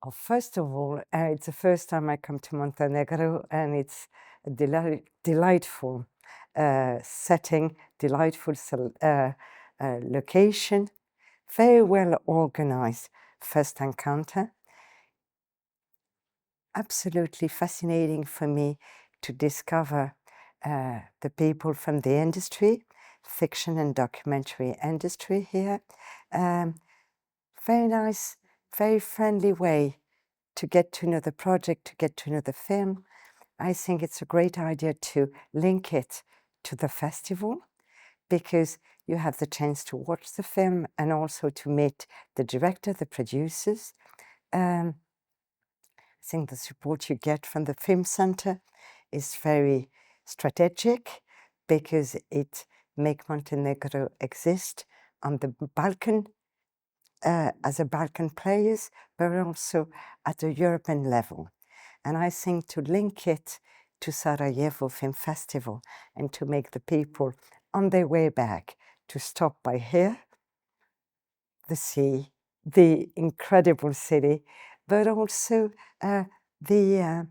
Well, first of all, it's the first time I come to Montenegro, and it's a delightful setting, delightful location, very well organized first encounter. Absolutely fascinating for me to discover the people from the industry, fiction and documentary industry here. Very nice, very friendly way to get to know the project, to get to know the film. I think it's a great idea to link it to the festival, because you have the chance to watch the film and also to meet the director, the producers. I think the support you get from the Film Center is very strategic, because it makes Montenegro exist on the Balkan as a Balkan players, but also at a European level. And I think to link it to Sarajevo Film Festival and to make the people on their way back to stop by here, the sea, the incredible city, but also the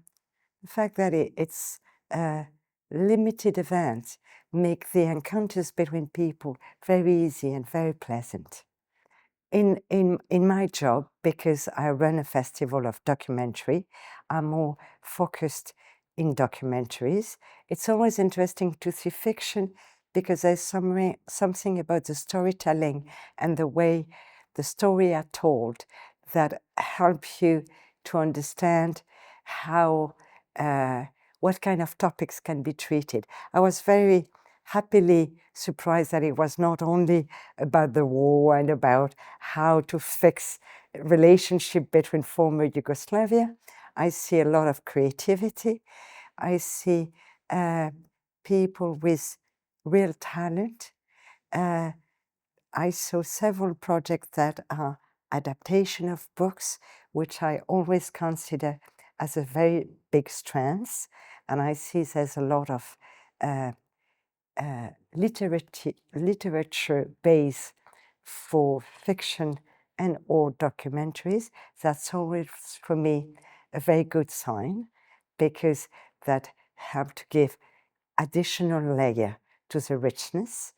fact that it's a limited event, make the encounters between people very easy and very pleasant. In my job, because I run a festival of documentary, I'm more focused in documentaries. It's always interesting to see fiction, because there's something about the storytelling and the way the story are told that help you to understand how what kind of topics can be treated. I was very happily surprised that it was not only about the war and about how to fix relationship between former Yugoslavia. I see a lot of creativity. I see people with real talent. I saw several projects that are adaptation of books, which I alwaase consider as a very big strength. And I see there's a lot of literature base for fiction and or documentaries. That's always for me a very good sign, because that help to give additional layer to the richness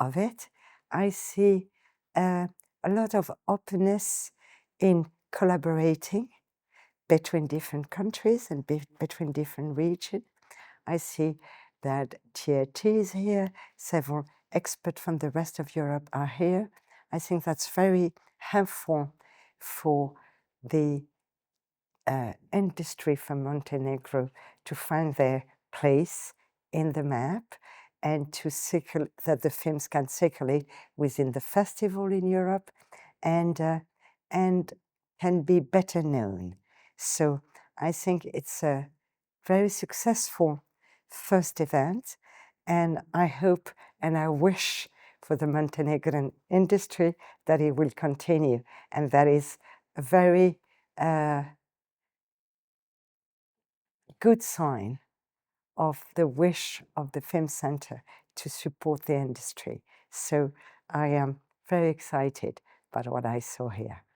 of it. I see a lot of openness in collaborating between different countries and between different regions. I see that TRT is here, several experts from the rest of Europe are here. I think that's very helpful for the industry from Montenegro to find their place in the map, and to that the films can circulate within the festival in Europe, and can be better known. So I think it's a very successful first event, and I hope and I wish for the Montenegrin industry that it will continue, and that is a very good sign of the wish of the Film Center to support the industry. So I am very excited about what I saw here.